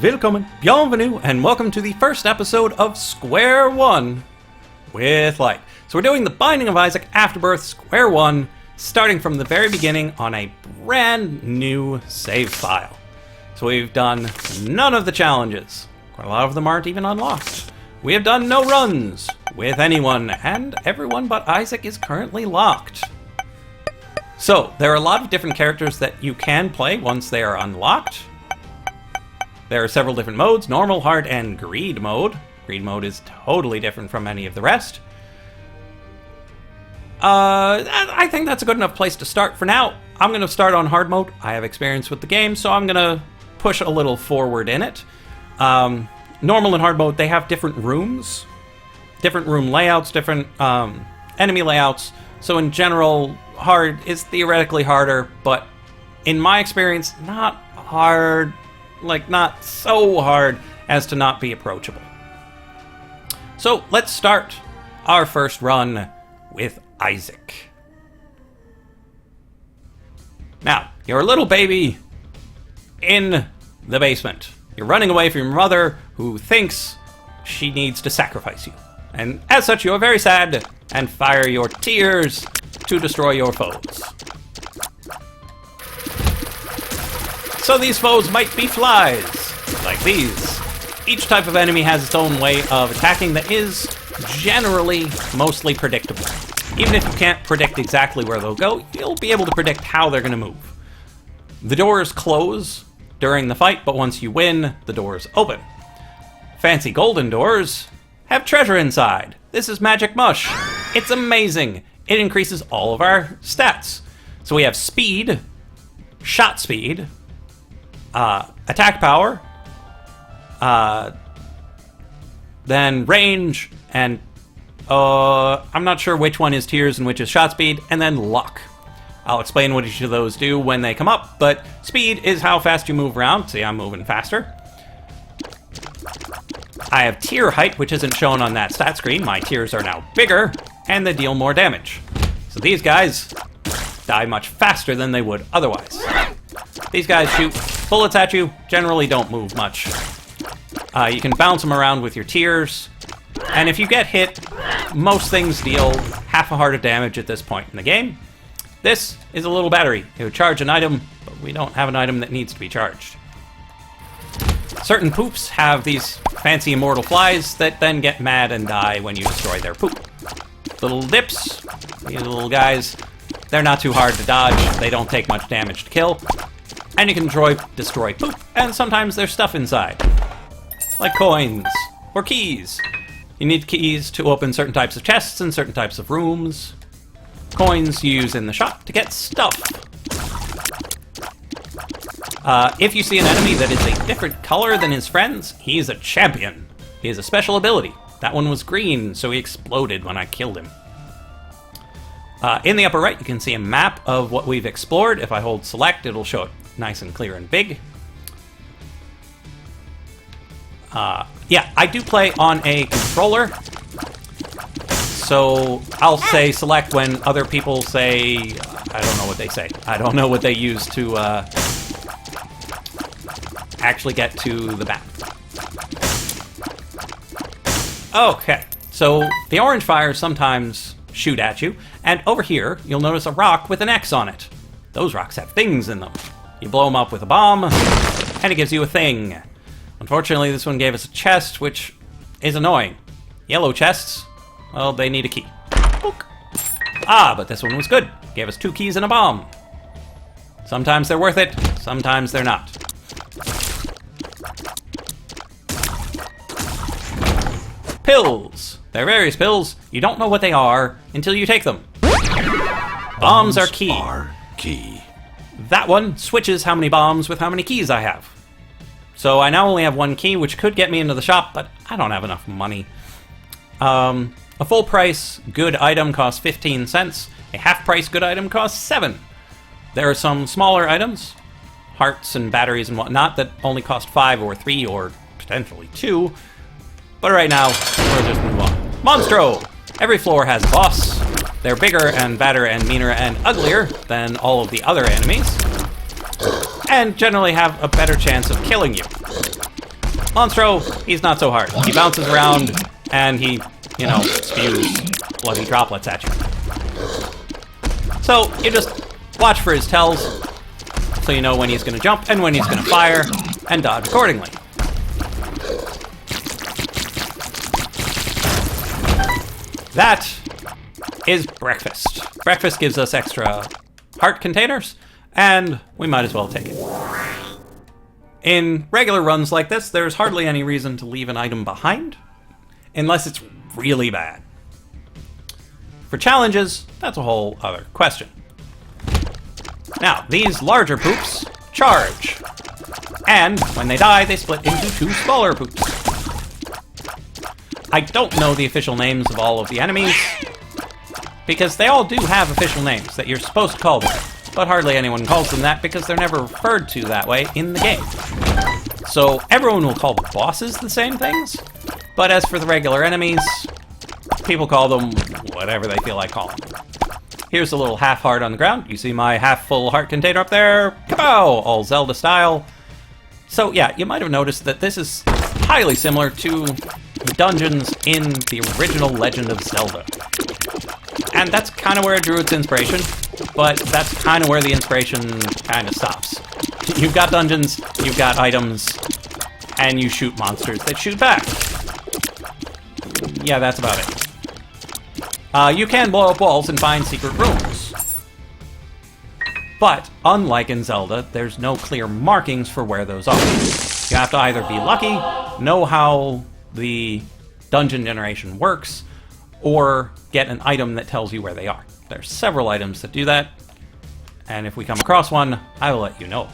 Willkommen, bienvenue, and welcome to the first episode of Square One with Light. So we're doing the Binding of Isaac Afterbirth Square One, starting from the very beginning on a brand new save file. So we've done none of the challenges. Quite a lot of them aren't even unlocked. We have done no runs with anyone, and everyone but Isaac is currently locked. So there are a lot of different characters that you can play once they are unlocked. There are several different modes: normal, hard, and greed mode. Greed mode is totally different from any of the rest. I think that's a good enough place to start for now. I'm going to start on hard mode. I have experience with the game, so I'm going to push a little forward in it. Normal and hard mode, they have different rooms, different room layouts, different enemy layouts. So in general, hard is theoretically harder, but in my experience, not hard, like not so hard as to not be approachable. So let's start our first run with Isaac. Now, you're a little baby in the basement. You're running away from your mother, who thinks she needs to sacrifice you. And as such, you are very sad and fire your tears to destroy your foes. So these foes might be flies, like these. Each type of enemy has its own way of attacking that is generally mostly predictable. Even if you can't predict exactly where they'll go, you'll be able to predict how they're going to move. The doors close during the fight, but once you win, the doors open. Fancy golden doors have treasure inside. This is magic mush. It's amazing. It increases all of our stats. So we have speed, shot speed, attack power, then range, and I'm not sure which one is tears and which is shot speed, and then luck. I'll explain what each of those do when they come up, but speed is how fast you move around. See, I'm moving faster. I have tier height, which isn't shown on that stat screen. My tiers are now bigger, and they deal more damage. So these guys die much faster than they would otherwise. These guys shoot bullets at you, generally don't move much. You can bounce them around with your tiers, and if you get hit, most things deal half a heart of damage at this point in the game. This is a little battery. It would charge an item, but we don't have an item that needs to be charged. Certain poops have these fancy immortal flies that then get mad and die when you destroy their poop. Little dips, these little guys, they're not too hard to dodge. They don't take much damage to kill. And you can destroy poop, and sometimes there's stuff inside, like coins or keys. You need keys to open certain types of chests and certain types of rooms. Coins you use in the shop to get stuff. If you see an enemy that is a different color than his friends, he's a champion. He has a special ability. That one was green, so he exploded when I killed him. In the upper right, you can see a map of what we've explored. If I hold select, it'll show it nice and clear and big. Yeah, I do play on a controller. So I'll say select when other people say, I don't know what they say. I don't know what they use to actually get to the map. Okay, so the orange fires sometimes shoot at you, and over here you'll notice a rock with an X on it. Those rocks have things in them. You blow them up with a bomb, and it gives you a thing. Unfortunately, this one gave us a chest, which is annoying. Yellow chests, well, they need a key. Book. Ah, but this one was good. Gave us 2 keys and a bomb. Sometimes they're worth it, sometimes they're not. Pills. They're various pills. You don't know what they are until you take them. Bombs are key. That one switches how many bombs with how many keys I have. So I now only have 1 key, which could get me into the shop, but I don't have enough money. A full price good item costs 15 cents. A half price good item costs 7. There are some smaller items, hearts and batteries and whatnot, that only cost 5 or 3 or potentially 2. But right now, we'll just move on. Monstro! Every floor has a boss. They're bigger and badder and meaner and uglier than all of the other enemies, and generally have a better chance of killing you. Monstro, he's not so hard. He bounces around, and he, spews bloody droplets at you. So, you just watch for his tells, so you know when he's going to jump and when he's going to fire, and dodge accordingly. That is breakfast. Breakfast gives us extra heart containers, and we might as well take it. In regular runs like this, there's hardly any reason to leave an item behind, unless it's really bad. For challenges, that's a whole other question. Now, these larger poops charge, and when they die, they split into 2 smaller poops. I don't know the official names of all of the enemies, because they all do have official names that you're supposed to call them, but hardly anyone calls them that because they're never referred to that way in the game. So everyone will call the bosses the same things, but as for the regular enemies, people call them whatever they feel like calling them. Here's a little half heart on the ground. You see my half-full heart container up there? Kapow! All Zelda style. So yeah, you might have noticed that this is highly similar to the dungeons in the original Legend of Zelda. And that's kind of where it drew its inspiration, but that's kind of where the inspiration kind of stops. You've got dungeons, you've got items, and you shoot monsters that shoot back. Yeah, that's about it. You can blow up walls and find secret rooms. But, unlike in Zelda, there's no clear markings for where those are. You have to either be lucky, know how the dungeon generation works, or get an item that tells you where they are. There's several items that do that, and if we come across one, I will let you know.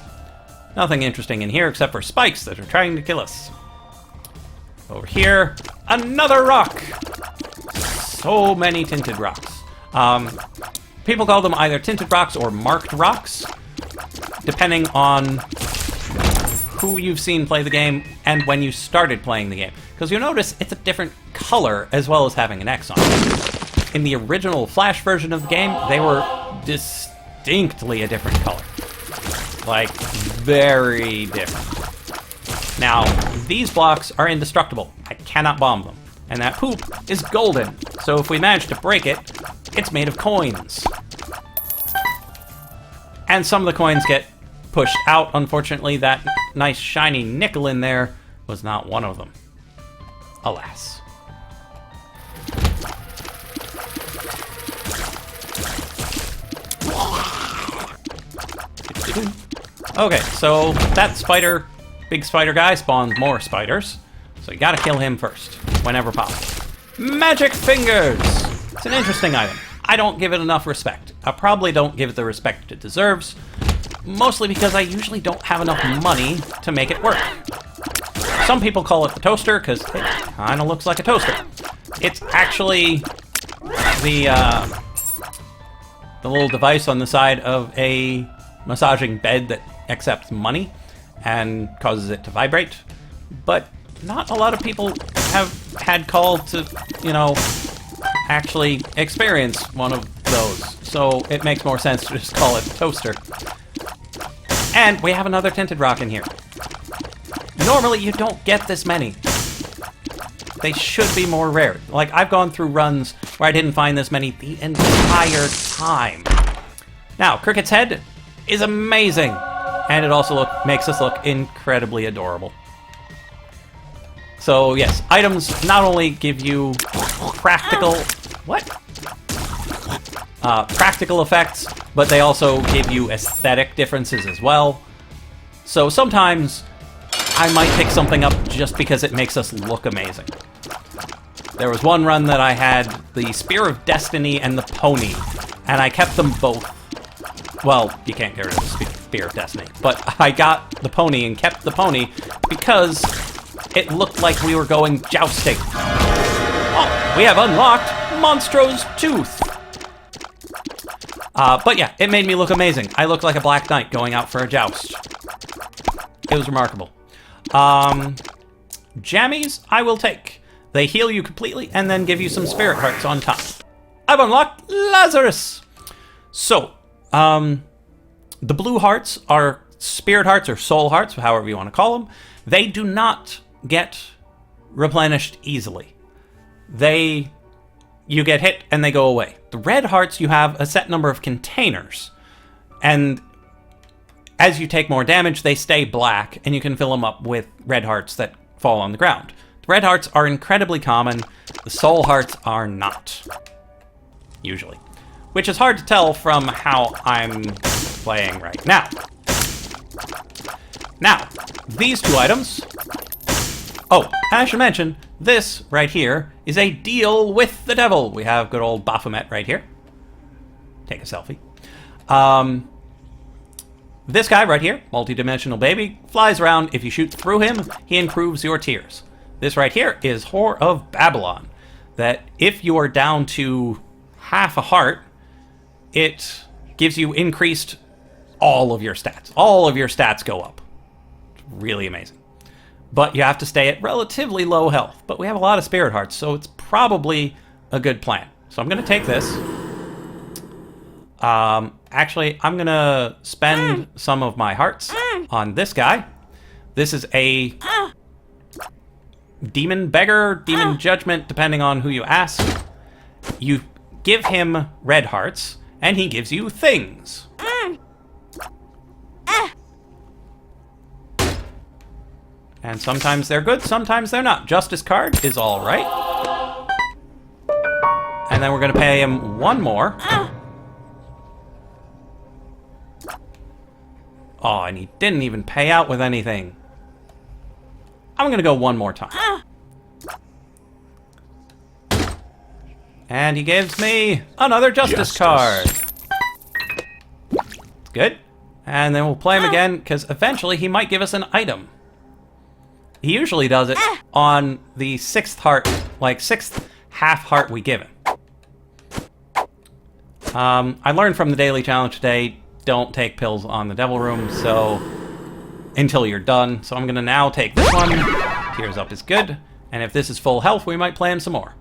Nothing interesting in here except for spikes that are trying to kill us. Over here, another rock! So many tinted rocks. People call them either tinted rocks or marked rocks, depending on who you've seen play the game and when you started playing the game. Because you'll notice it's a different color as well as having an X on it. In the original Flash version of the game, they were distinctly a different color. Like, very different. Now, these blocks are indestructible. I cannot bomb them. And that poop is golden. So if we manage to break it, it's made of coins. And some of the coins get pushed out. Unfortunately, that nice shiny nickel in there was not one of them. Alas. Okay, so that spider, big spider guy, spawns more spiders. So you gotta kill him first, whenever possible. Magic fingers! It's an interesting item. I don't give it enough respect. I probably don't give it the respect it deserves, mostly because I usually don't have enough money to make it work. Some people call it the toaster, because it kinda looks like a toaster. It's actually the little device on the side of a massaging bed that accepts money and causes it to vibrate. But not a lot of people have had call to, actually experience one of those. So it makes more sense to just call it a toaster. And we have another tinted rock in here. Normally you don't get this many. They should be more rare. Like, I've gone through runs where I didn't find this many the entire time. Now, Cricket's head is amazing. And it also makes us look incredibly adorable. So yes, items not only give you practical effects, but they also give you aesthetic differences as well. So sometimes I might pick something up just because it makes us look amazing. There was one run that I had the Spear of Destiny and the Pony, and I kept them both. Well, you can't get rid of the Spear of Destiny, but I got the Pony and kept the Pony because it looked like we were going jousting. Oh, we have unlocked Monstro's Tooth. But yeah, it made me look amazing. I looked like a Black Knight going out for a joust. It was remarkable. Jammies, I will take. They heal you completely and then give you some spirit hearts on top. I've unlocked Lazarus! So, the blue hearts are spirit hearts or soul hearts, however you want to call them. They do not get replenished easily. You get hit and they go away. The red hearts, you have a set number of containers. And as you take more damage, they stay black, and you can fill them up with red hearts that fall on the ground. The red hearts are incredibly common. The soul hearts are not. Usually. Which is hard to tell from how I'm playing right now. Now, these two items... Oh, I should mention, this right here is a deal with the devil. We have good old Baphomet right here. Take a selfie. This guy right here, multi-dimensional baby, flies around. If you shoot through him, he improves your tiers. This right here is Whore of Babylon. That if you are down to half a heart, it gives you increased all of your stats. All of your stats go up. It's really amazing. But you have to stay at relatively low health. But we have a lot of spirit hearts, so it's probably a good plan. So I'm going to take this. Actually, I'm going to spend some of my hearts on this guy. This is a demon beggar, demon judgment, depending on who you ask. You give him red hearts, and he gives you things. And sometimes they're good, sometimes they're not. Justice card is all right. And then we're going to pay him one more. Oh, and he didn't even pay out with anything. I'm going to go one more time. And he gives me another justice card. It's good. And then we'll play him again, because eventually he might give us an item. He usually does it on the sixth heart, like sixth half heart we give him. I learned from the daily challenge today, don't take pills on the devil room, so until you're done. So I'm going to now take this one. Tears up is good. And if this is full health, we might play him some more.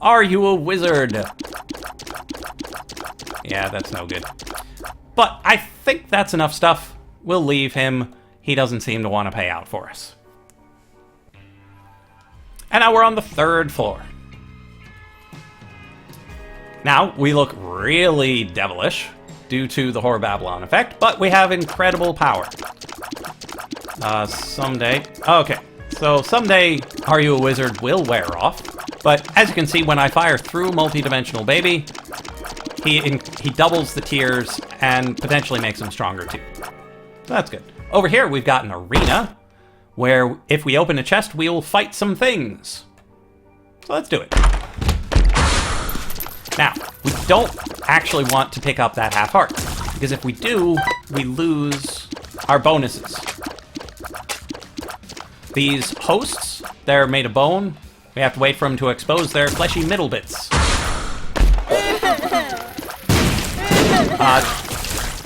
Are you a wizard? Yeah, that's no good. But I think that's enough stuff. We'll leave him. He doesn't seem to want to pay out for us. And now we're on the third floor. Now, we look really devilish due to the Whore of Babylon effect, but we have incredible power. Someday... Okay, so someday Are You a Wizard will wear off, but as you can see, when I fire through Multidimensional Baby, he doubles the tiers and potentially makes him stronger too. So that's good. Over here, we've got an arena, where if we open a chest, we will fight some things. So let's do it. Now, we don't actually want to pick up that half heart, because if we do, we lose our bonuses. These hosts, they're made of bone. We have to wait for them to expose their fleshy middle bits.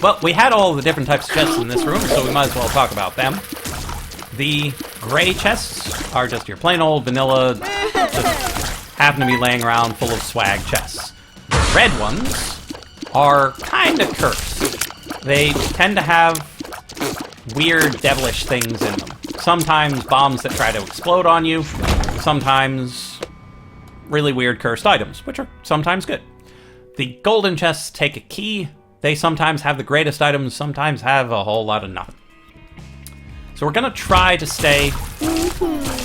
Well, we had all the different types of chests in this room, so we might as well talk about them. The gray chests are just your plain old vanilla, just happen to be laying around full of swag chests. The red ones are kind of cursed. They tend to have weird, devilish things in them. Sometimes bombs that try to explode on you, sometimes really weird cursed items, which are sometimes good. The golden chests take a key. They sometimes have the greatest items, sometimes have a whole lot of nothing. So we're going to try to stay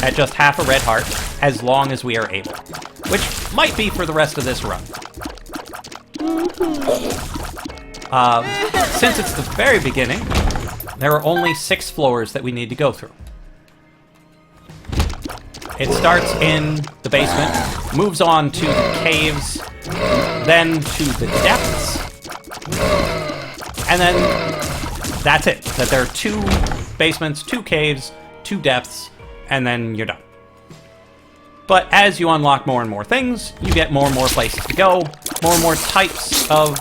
at just half a red heart as long as we are able, which might be for the rest of this run. Since it's the very beginning, there are only 6 floors that we need to go through. It starts in the basement, moves on to the caves, then to the depths, and then that's it. That there are 2 basements, 2 caves, 2 depths, and then you're done. But as you unlock more and more things, you get more and more places to go, more and more types of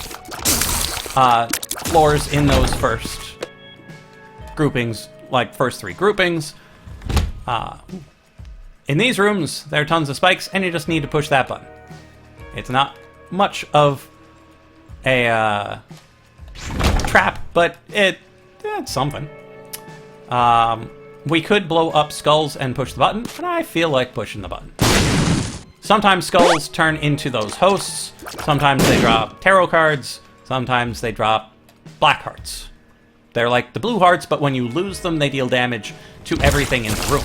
floors in those first groupings, like first 3 groupings. In these rooms, there are tons of spikes, and you just need to push that button. It's not much of a trap, but it's something. we could blow up skulls and push the button, but I feel like pushing the button. Sometimes skulls turn into those hosts, sometimes they drop tarot cards, sometimes they drop black hearts. They're like the blue hearts, but when you lose them, they deal damage to everything in the room.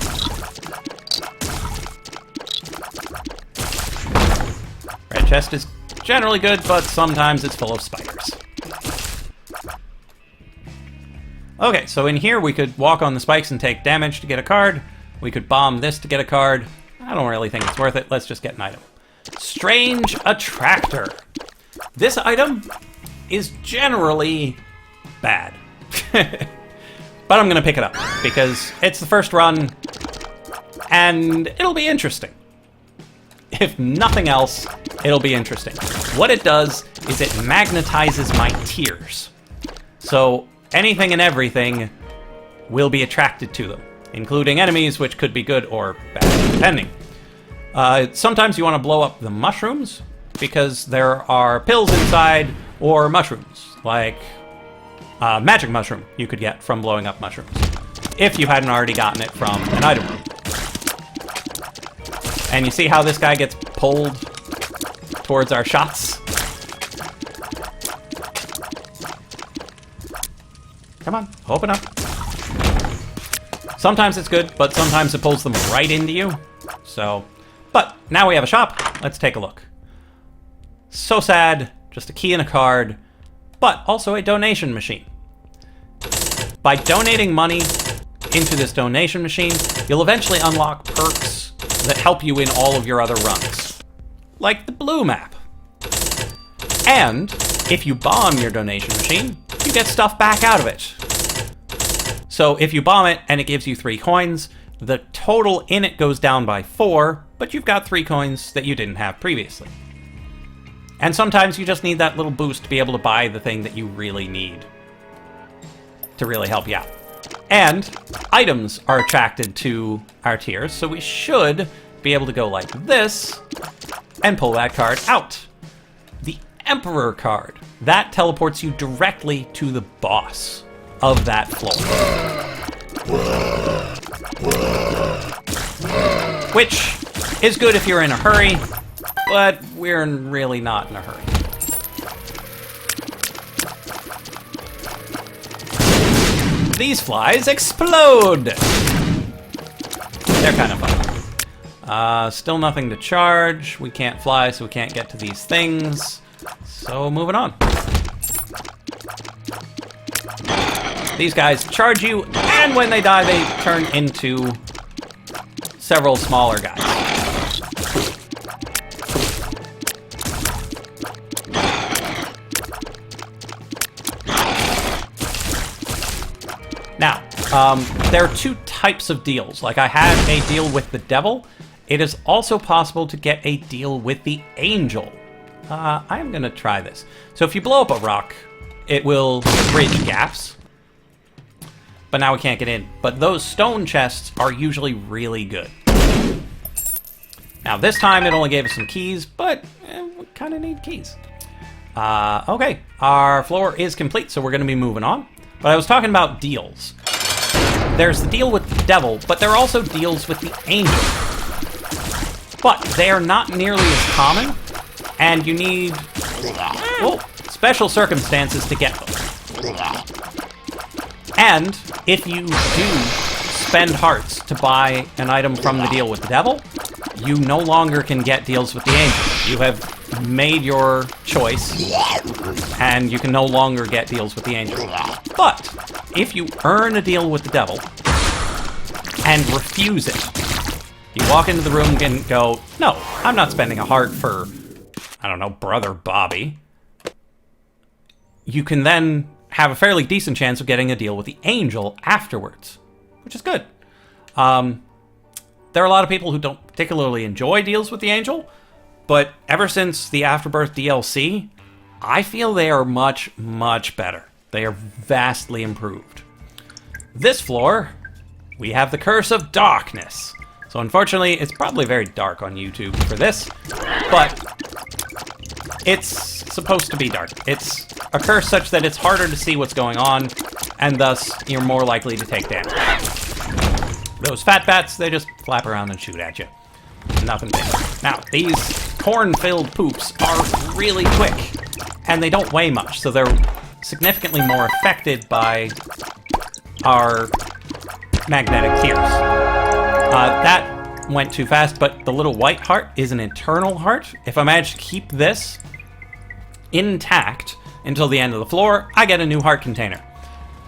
Red chest is generally good, but sometimes it's full of spiders. Okay, so in here we could walk on the spikes and take damage to get a card. We could bomb this to get a card. I don't really think it's worth it. Let's just get an item. Strange Attractor. This item is generally bad. But I'm going to pick it up because it's the first run and it'll be interesting. If nothing else, it'll be interesting. What it does is it magnetizes my tears. So anything and everything will be attracted to them, including enemies, which could be good or bad, depending. Sometimes you want to blow up the mushrooms because there are pills inside, or mushrooms, like magic mushroom you could get from blowing up mushrooms, if you hadn't already gotten it from an item room. And you see how this guy gets pulled towards our shots? Come on, open up. Sometimes it's good, but sometimes it pulls them right into you. So, but now we have a shop. Let's take a look. So sad, just a key and a card, but also a donation machine. By donating money into this donation machine, you'll eventually unlock perks that help you in all of your other runs, like the blue map. And if you bomb your donation machine, you get stuff back out of it. So if you bomb it and it gives you 3 coins, the total in it goes down by 4, but you've got 3 coins that you didn't have previously. And sometimes you just need that little boost to be able to buy the thing that you really need to really help you out. And items are attracted to our tiers, so we should be able to go like this and pull that card out. The Emperor card. That teleports you directly to the boss of that floor. Which is good if you're in a hurry, but we're really not in a hurry. These flies explode! They're kind of fun. Still nothing to charge. We can't fly, so we can't get to these things. So moving on. These guys charge you, and when they die, they turn into several smaller guys. Now, there are 2 types of deals. Like, I had a deal with the devil. It is also possible to get a deal with the angel. I'm going to try this. So if you blow up a rock, it will bridge gaps. But now we can't get in. But those stone chests are usually really good. Now, this time it only gave us some keys, but we kind of need keys. Okay, our floor is complete, so we're going to be moving on. But I was talking about deals. There's the deal with the devil, but there are also deals with the angel. But they are not nearly as common, and you need special circumstances to get them. And if you do spend hearts to buy an item from the deal with the devil, you no longer can get deals with the angel. You have made your choice, and you can no longer get deals with the angel. But if you earn a deal with the devil and refuse it, you walk into the room and go, no, I'm not spending a heart for, I don't know, Brother Bobby. You can then have a fairly decent chance of getting a deal with the angel afterwards, which is good. There are a lot of people who don't particularly enjoy deals with the angel, but ever since the Afterbirth DLC, I feel they are much, much better. They are vastly improved. This floor, we have the Curse of Darkness. So unfortunately, it's probably very dark on YouTube for this, but it's supposed to be dark. It's a curse such that it's harder to see what's going on, and thus you're more likely to take damage. Those fat bats, they just flap around and shoot at you. Nothing big. Now, these corn-filled poops are really quick, and they don't weigh much, so they're significantly more affected by our magnetic tears. That went too fast, but the little white heart is an internal heart. If I manage to keep this intact until the end of the floor, I get a new heart container.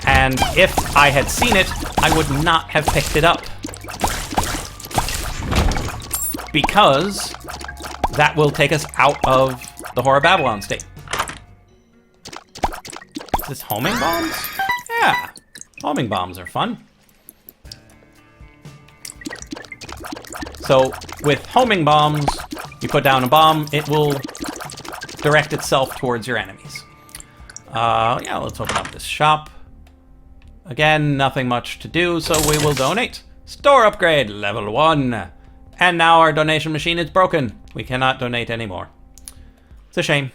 And if I had seen it, I would not have picked it up. Because that will take us out of the Horror Babylon state. Is this homing bombs? Yeah, homing bombs are fun. So, with homing bombs, you put down a bomb, it will direct itself towards your enemies. Yeah, let's open up this shop. Again, nothing much to do, so we will donate. Store upgrade, level 1. And now our donation machine is broken. We cannot donate anymore. It's a shame.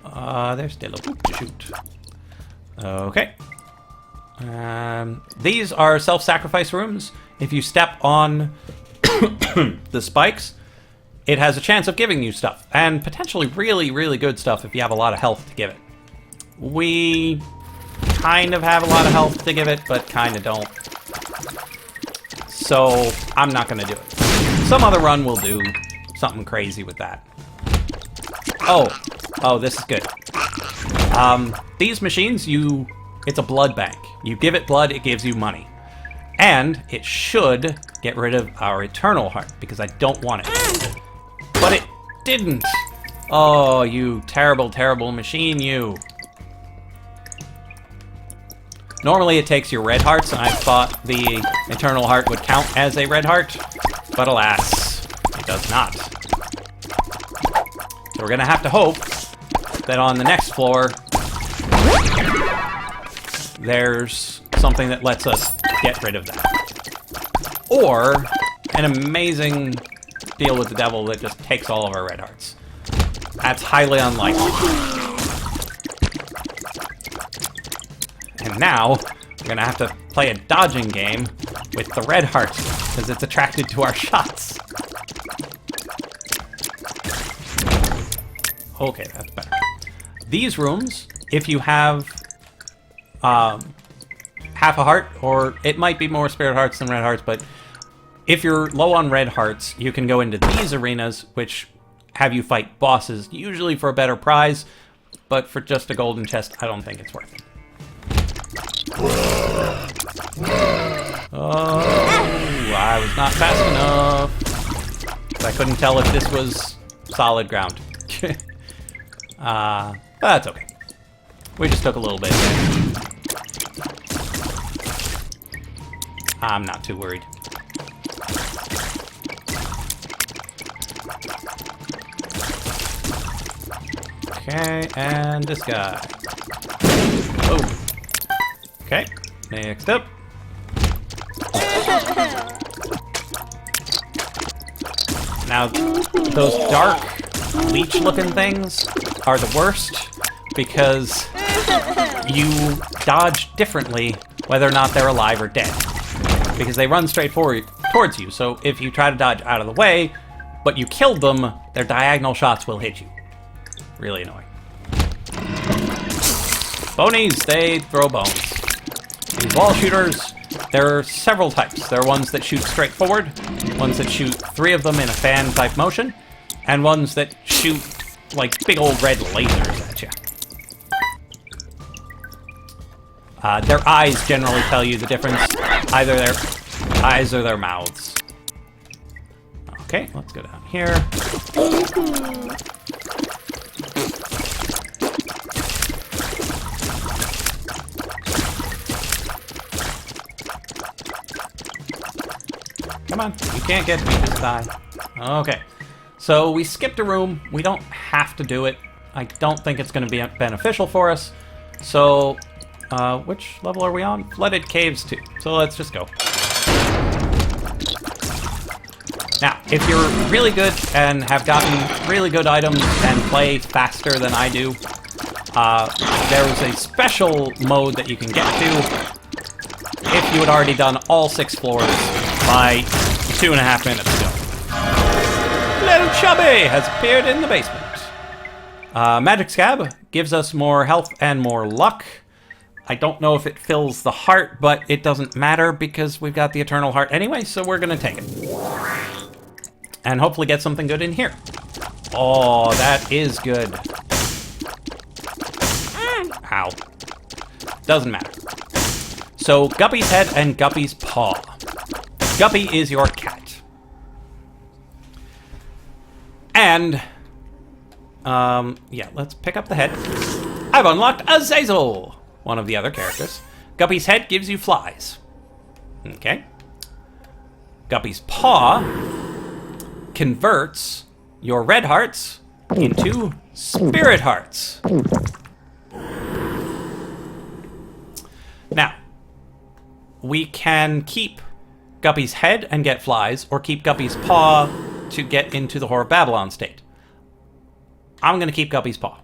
There's still a poop to shoot. Okay. These are self-sacrifice rooms. If you step on the spikes, it has a chance of giving you stuff. And potentially really, really good stuff if you have a lot of health to give it. We kind of have a lot of health to give it, but kind of don't. So, I'm not going to do it. Some other run will do something crazy with that. Oh, this is good. These machines, it's a blood bank. You give it blood, it gives you money. And it should get rid of our eternal heart, because I don't want it. But it didn't. Oh, you terrible, terrible machine, you. Normally it takes your red hearts, and I thought the eternal heart would count as a red heart, but alas, it does not. So we're gonna have to hope that on the next floor, there's something that lets us get rid of that. Or an amazing deal with the devil that just takes all of our red hearts. That's highly unlikely. And now, we're gonna have to play a dodging game with the red heart, because it's attracted to our shots. Okay, that's better. These rooms, if you have half a heart, or it might be more spirit hearts than red hearts, but if you're low on red hearts, you can go into these arenas, which have you fight bosses, usually for a better prize, but for just a golden chest, I don't think it's worth it. Oh, I was not fast enough. I couldn't tell if this was solid ground. But that's okay. We just took a little bit. I'm not too worried. Okay, and this guy. Oh. Okay, next up. Now, those dark, leech-looking things are the worst because you dodge differently whether or not they're alive or dead. Because they run straight forward towards you, so if you try to dodge out of the way, but you killed them, their diagonal shots will hit you. Really annoying. Bonies, they throw bones. These wall shooters, there are several types. There are ones that shoot straight forward, ones that shoot 3 of them in a fan-type motion, and ones that shoot, like, big old red lasers at you. Their eyes generally tell you the difference, either their eyes or their mouths. Okay, let's go down here. Come on, you can't get me, just die. Okay, so we skipped a room. We don't have to do it. I don't think it's going to be beneficial for us. So, which level are we on? Flooded Caves 2. So let's just go. Now, if you're really good and have gotten really good items and play faster than I do, there is a special mode that you can get to if you had already done all 6 floors by 2.5 minutes ago. Little Chubby has appeared in the basement. Magic Scab gives us more health and more luck. I don't know if it fills the heart, but it doesn't matter because we've got the Eternal Heart anyway, so we're going to take it. And hopefully get something good in here. Oh, that is good. Ow. Doesn't matter. So, Guppy's head and Guppy's paw. Guppy is your cat. And, yeah, let's pick up the head. I've unlocked Azazel, one of the other characters. Guppy's head gives you flies. Okay. Guppy's paw converts your red hearts into spirit hearts. Now, we can keep Guppy's head and get flies, or keep Guppy's paw to get into the Whore of Babylon state. I'm going to keep Guppy's paw.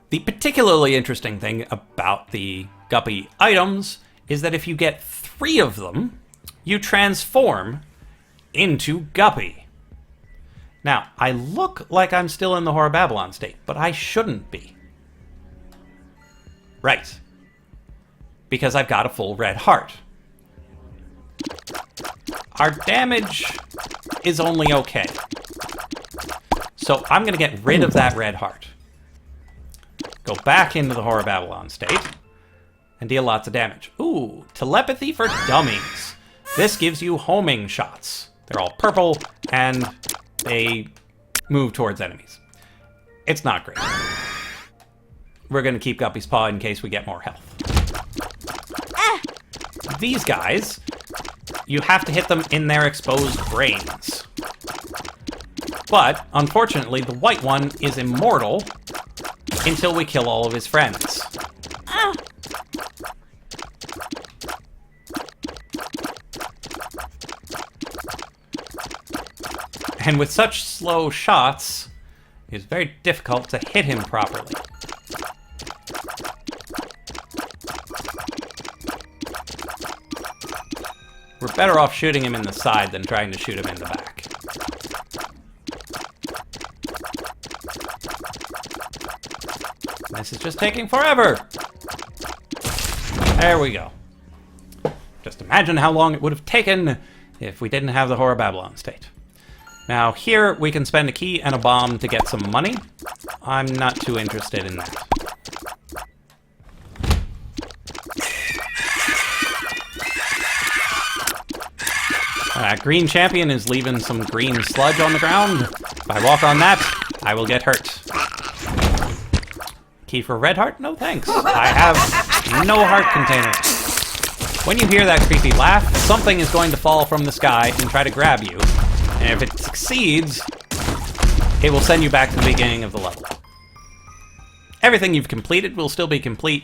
The particularly interesting thing about the Guppy items is that if you get 3 of them, you transform into Guppy. Now, I look like I'm still in the Whore of Babylon state, but I shouldn't be. Right. Because I've got a full red heart. Our damage is only okay. So I'm going to get rid of that red heart. Go back into the Whore of Babylon state. And deal lots of damage. Ooh, telepathy for dummies. This gives you homing shots. They're all purple, and they move towards enemies. It's not great. We're going to keep Guppy's paw in case we get more health. These guys, you have to hit them in their exposed brains. But, unfortunately, the white one is immortal until we kill all of his friends. And with such slow shots, it's very difficult to hit him properly. We're better off shooting him in the side than trying to shoot him in the back. This is just taking forever! There we go. Just imagine how long it would have taken if we didn't have the Whore of Babylon state. Now here we can spend a key and a bomb to get some money. I'm not too interested in that. Green champion is leaving some green sludge on the ground. If I walk on that, I will get hurt. Key for red heart? No thanks. I have no heart containers. When you hear that creepy laugh, something is going to fall from the sky and try to grab you. And if it succeeds, it will send you back to the beginning of the level. Everything you've completed will still be complete,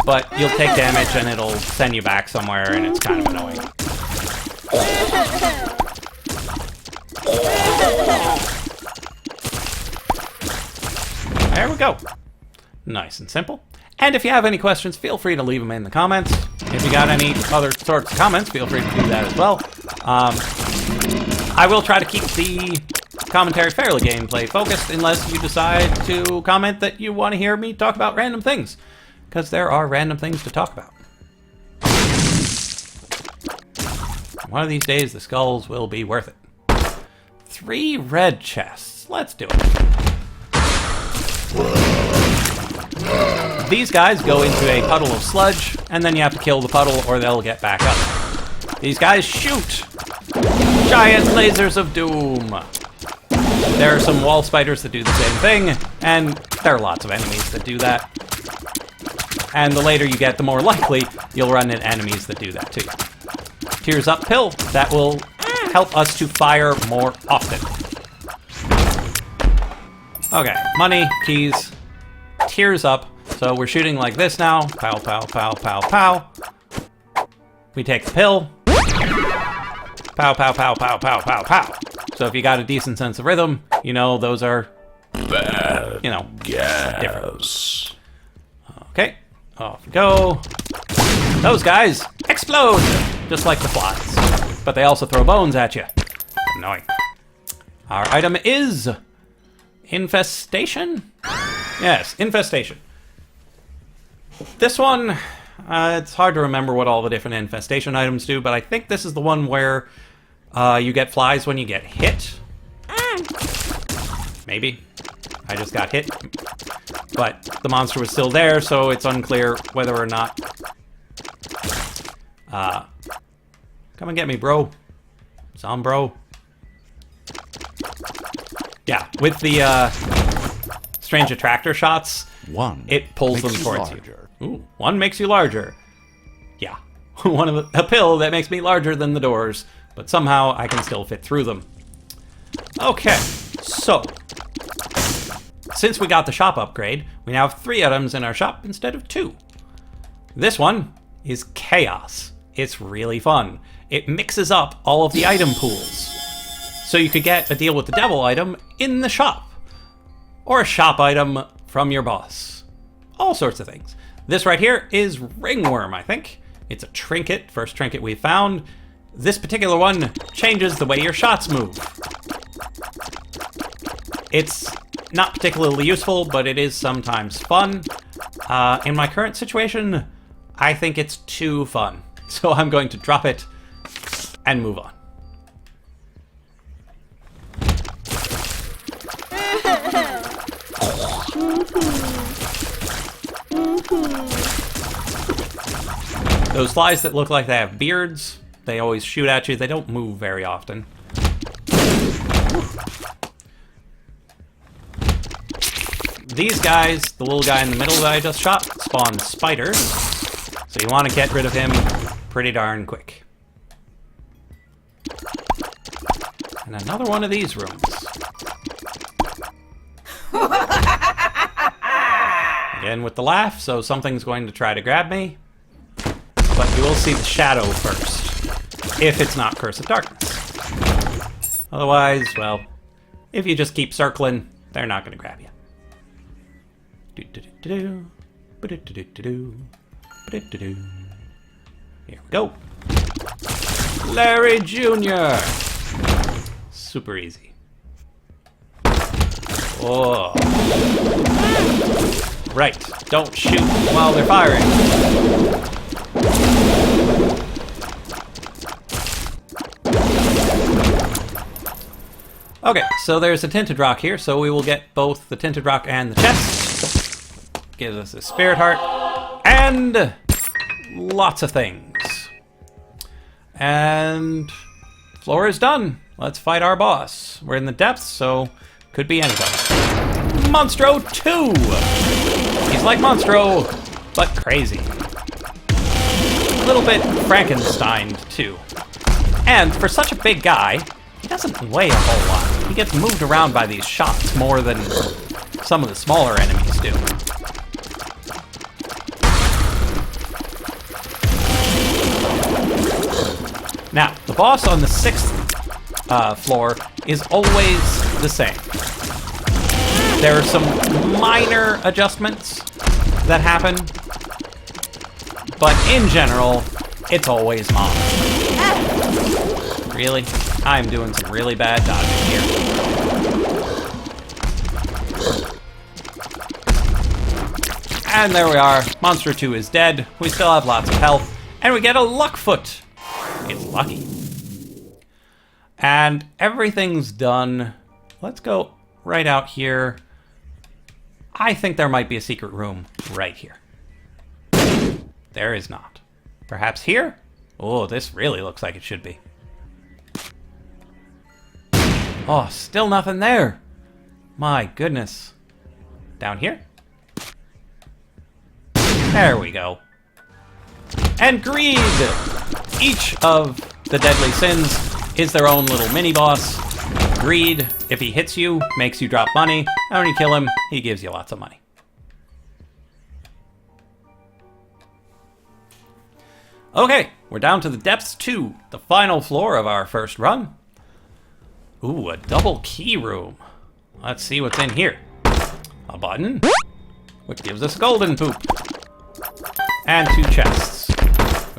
but you'll take damage and it'll send you back somewhere, and it's kind of annoying. There we go. Nice and simple. And if you have any questions, feel free to leave them in the comments. If you got any other sorts of comments, feel free to do that as well. I will try to keep the commentary fairly gameplay focused unless you decide to comment that you want to hear me talk about random things. Because there are random things to talk about. One of these days, the skulls will be worth it. 3 red chests. Let's do it. These guys go into a puddle of sludge, and then you have to kill the puddle or they'll get back up. These guys shoot giant lasers of doom. There are some wall spiders that do the same thing, and there are lots of enemies that do that. And the later you get, the more likely you'll run into enemies that do that too. Tears up pill, that will help us to fire more often. Okay, money, keys, tears up. So we're shooting like this now. Pow, pow, pow, pow, pow. We take the pill. Pow, pow, pow, pow, pow, pow, pow. So if you got a decent sense of rhythm, you know those are, bad, you know, gas. different. Okay, off we go. Those guys explode, just like the flies. But they also throw bones at you. Annoying. Our item is Infestation? Yes, Infestation. This one, it's hard to remember what all the different infestation items do, but I think this is the one where you get flies when you get hit. Maybe. I just got hit. But the monster was still there, so it's unclear whether or not... come and get me, bro. Zombro. Yeah, with the strange attractor shots, it pulls them towards you. Ooh, one makes you larger. Yeah, a pill that makes me larger than the doors, but somehow I can still fit through them. Okay, so since we got the shop upgrade, we now have 3 items in our shop instead of 2. This one is Chaos. It's really fun. It mixes up all of the item pools. So you could get a deal with the devil item in the shop, or a shop item from your boss. All sorts of things. This right here is Ringworm, I think. It's a trinket, first trinket we found. This particular one changes the way your shots move. It's not particularly useful, but it is sometimes fun. In my current situation, I think it's too fun. So I'm going to drop it and move on. Those flies that look like they have beards, they always shoot at you. They don't move very often. These guys, the little guy in the middle that I just shot, spawn spiders. So you want to get rid of him pretty darn quick. And another one of these rooms. Again with the laugh, so something's going to try to grab me. But you will see the shadow first, if it's not Curse of Darkness. Otherwise, well, if you just keep circling, they're not going to grab you. Here we go. Larry Jr. Super easy. Oh. Right, don't shoot while they're firing. Okay, so there's a tinted rock here, so we will get both the tinted rock and the chest. Gives us a spirit heart, and lots of things. And floor is done. Let's fight our boss. We're in the depths, so could be anybody. Monstro 2! He's like Monstro, but crazy. A little bit Frankenstein too. And for such a big guy, he doesn't weigh a whole lot. He gets moved around by these shots more than some of the smaller enemies do. Now, the boss on the 6th floor is always the same. There are some minor adjustments that happen, but in general, it's always Mom. Really? I'm doing some really bad dodging here. And there we are. Monster 2 is dead. We still have lots of health. And we get a luck foot. It's lucky. And everything's done. Let's go right out here. I think there might be a secret room right here. There is not. Perhaps here? Oh, this really looks like it should be. Oh, still nothing there. My goodness. Down here? There we go. And greed! Each of the deadly sins is their own little mini-boss. Greed, if he hits you, makes you drop money. And when you kill him, he gives you lots of money. Okay, we're down to the depths 2, the final floor of our first run. Ooh, a double key room. Let's see what's in here. A button, which gives us golden poop. And 2 chests.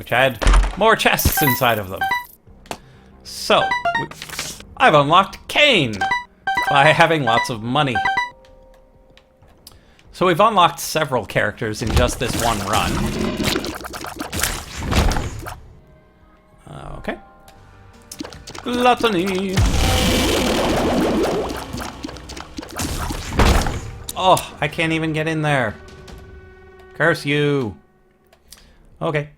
which had more chests inside of them. So, I've unlocked Cain by having lots of money. So we've unlocked several characters in just this one run. Okay. Gluttony. Oh, I can't even get in there. Curse you. Okay.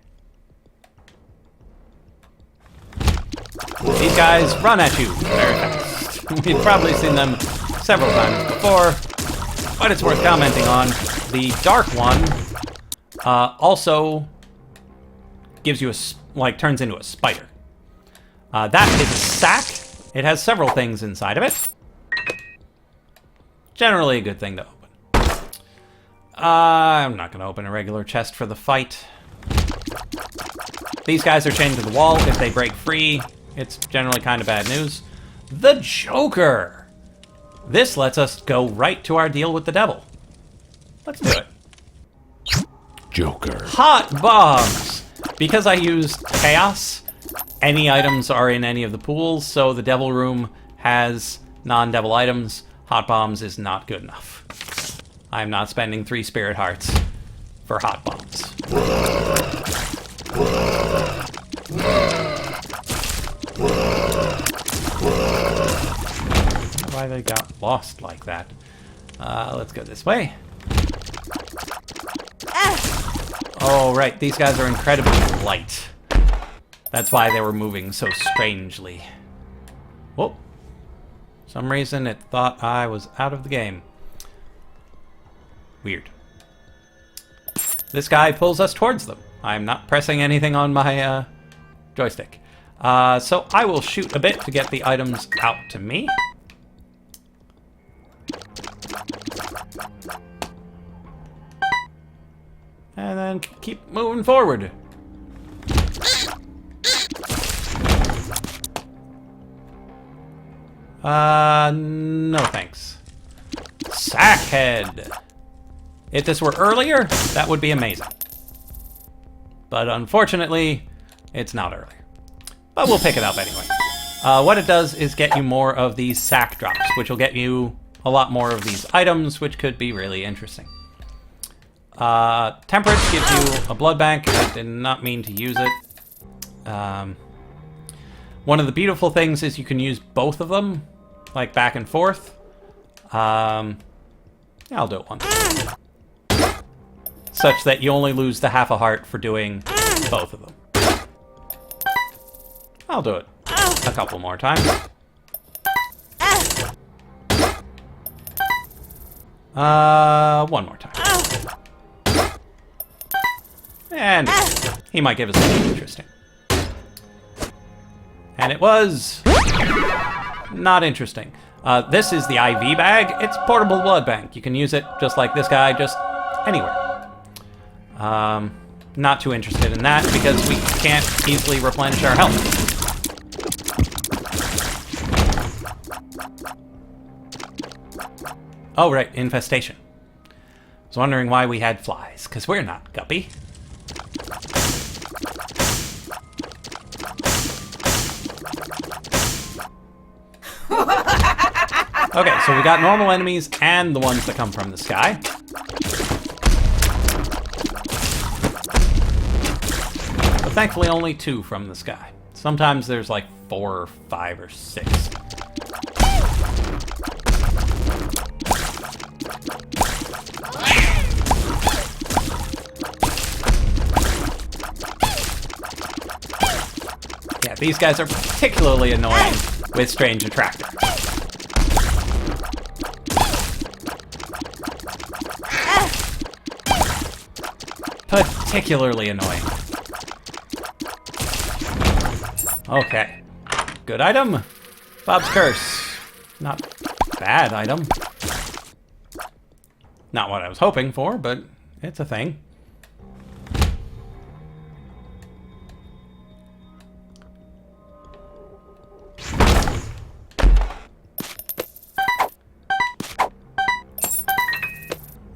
These guys run at you very fast. We've probably seen them several times before, but it's worth commenting on. The dark one also gives you turns into a spider. That is a sack. It has several things inside of it. Generally a good thing to open. I'm not going to open a regular chest for the fight. These guys are chained to the wall. If they break free, it's generally kind of bad news. The Joker! This lets us go right to our deal with the devil. Let's do it. Joker. Hot bombs! Because I used chaos, any items are in any of the pools, so the devil room has non-devil items. Hot bombs is not good enough. I'm not spending 3 spirit hearts for hot bombs. Why they got lost like that? Let's go this way. Oh, right. These guys are incredibly light. That's why they were moving so strangely. Whoa. For some reason it thought I was out of the game. Weird. This guy pulls us towards them. I'm not pressing anything on my joystick. So I will shoot a bit to get the items out to me. And then keep moving forward. No thanks. Sackhead. If this were earlier, that would be amazing. But unfortunately, it's not earlier. But we'll pick it up anyway. What it does is get you more of these sack drops, which will get you a lot more of these items, which could be really interesting. Temperance gives you a blood bank. I did not mean to use it. One of the beautiful things is you can use both of them, like back and forth. Yeah, I'll do it once. Such that you only lose the half a heart for doing both of them. I'll do it a couple more times. One more time. And he might give us something interesting. And it was not interesting. This is the IV bag. It's portable blood bank. You can use it just like this guy, just anywhere. Not too interested in that because we can't easily replenish our health. Oh, right, infestation. I was wondering why we had flies, because we're not guppy. Okay, so we got normal enemies and the ones that come from the sky. But thankfully only 2 from the sky. Sometimes there's like 4 or 5 or 6. Yeah, these guys are particularly annoying with Strange Attractor. Particularly annoying. Okay. Good item. Bob's Curse. Not bad item. Not what I was hoping for, but it's a thing.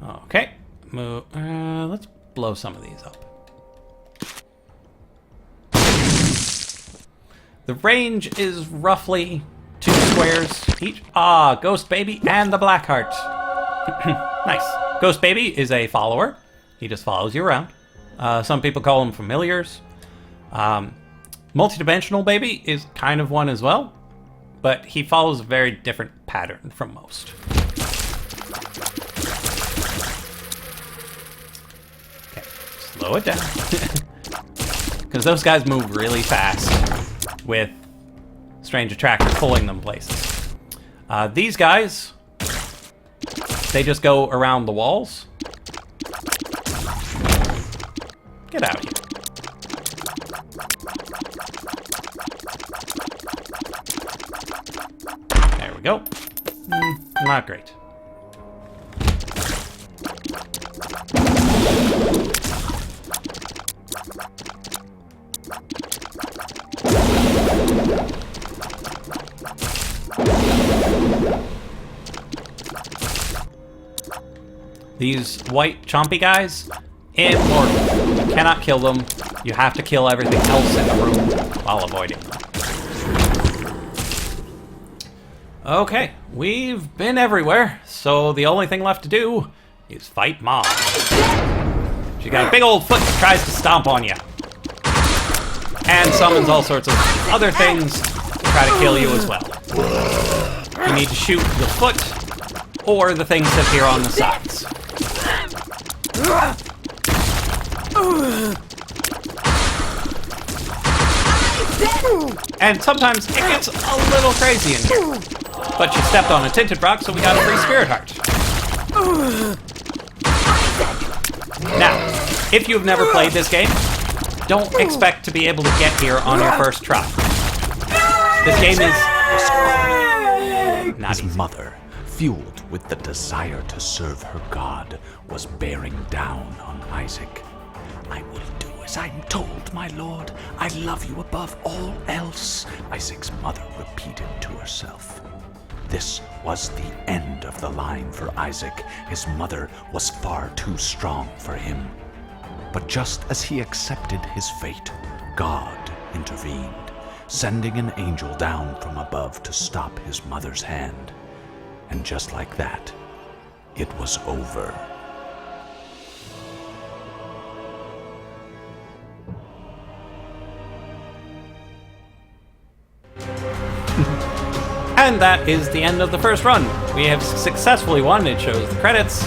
Okay. Let's blow some of these up. The range is roughly 2 squares each. Ah, Ghost Baby and the Blackheart. Nice. Ghost Baby is a follower. He just follows you around. Some people call them familiars. Multidimensional Baby is kind of one as well, but he follows a very different pattern from most. Okay, slow it down. Because those guys move really fast with Strange Attractor pulling them places. These guys, they just go around the walls. Get out of here. There we go. Not great. These white chompy guys, immortal. You cannot kill them. You have to kill everything else in the room while avoiding them. Okay, we've been everywhere, so the only thing left to do is fight Mom. She got a big old foot that tries to stomp on you. And summons all sorts of other things to try to kill you as well. You need to shoot the foot or the things that appear on the sides. And sometimes it gets a little crazy in here. But she stepped on a tinted rock, so we got a free spirit heart. Now, if you've never played this game, don't expect to be able to get here on your first try. This game is not easy. His mother, fueled with the desire to serve her God, was bearing down on Isaac. I will do as I'm told, my lord. I love you above all else, Isaac's mother repeated to herself. This was the end of the line for Isaac. His mother was far too strong for him. But just as he accepted his fate, God intervened, sending an angel down from above to stop his mother's hand. And just like that, it was over. And that is the end of the first run. We have successfully won. It shows the credits.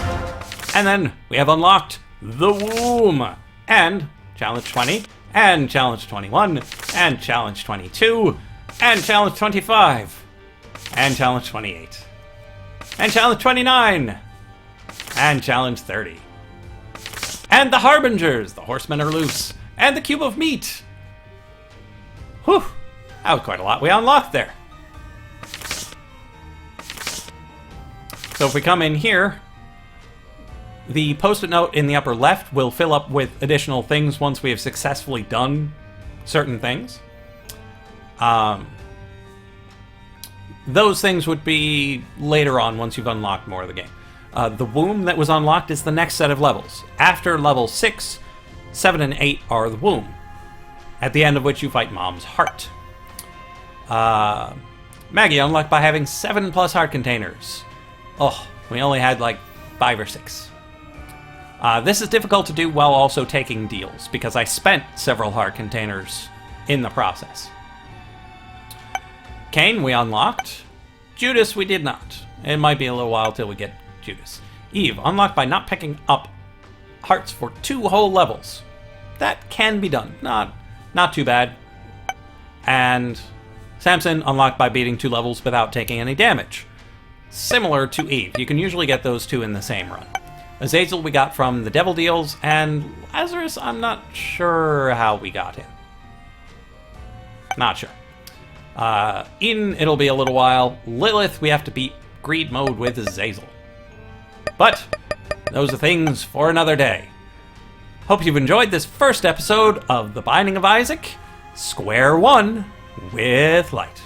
And then we have unlocked the womb. And Challenge 20. And Challenge 21. And Challenge 22. And Challenge 25. And Challenge 28. And Challenge 29. And Challenge 30. And the Harbingers. The horsemen are loose. And the cube of meat. Whew. That was quite a lot we unlocked there. So if we come in here, the post-it note in the upper left will fill up with additional things once we have successfully done certain things. Those things would be later on once you've unlocked more of the game. The womb that was unlocked is the next set of levels. After level 6, 7, and 8 are the womb, at the end of which you fight Mom's heart. Maggie unlocked by having 7+ heart containers. Oh, we only had like 5 or 6. This is difficult to do while also taking deals, because I spent several heart containers in the process. Cain, we unlocked. Judas, we did not. It might be a little while till we get Judas. Eve, unlocked by not picking up hearts for 2 whole levels. That can be done. Not too bad. And Samson, unlocked by beating 2 levels without taking any damage. Similar to Eve. You can usually get those 2 in the same run. Azazel we got from the Devil Deals, and Lazarus, I'm not sure how we got him. Not sure. Eden, it'll be a little while. Lilith, we have to beat Greed Mode with Azazel. But those are things for another day. Hope you've enjoyed this first episode of The Binding of Isaac, Square One with Light.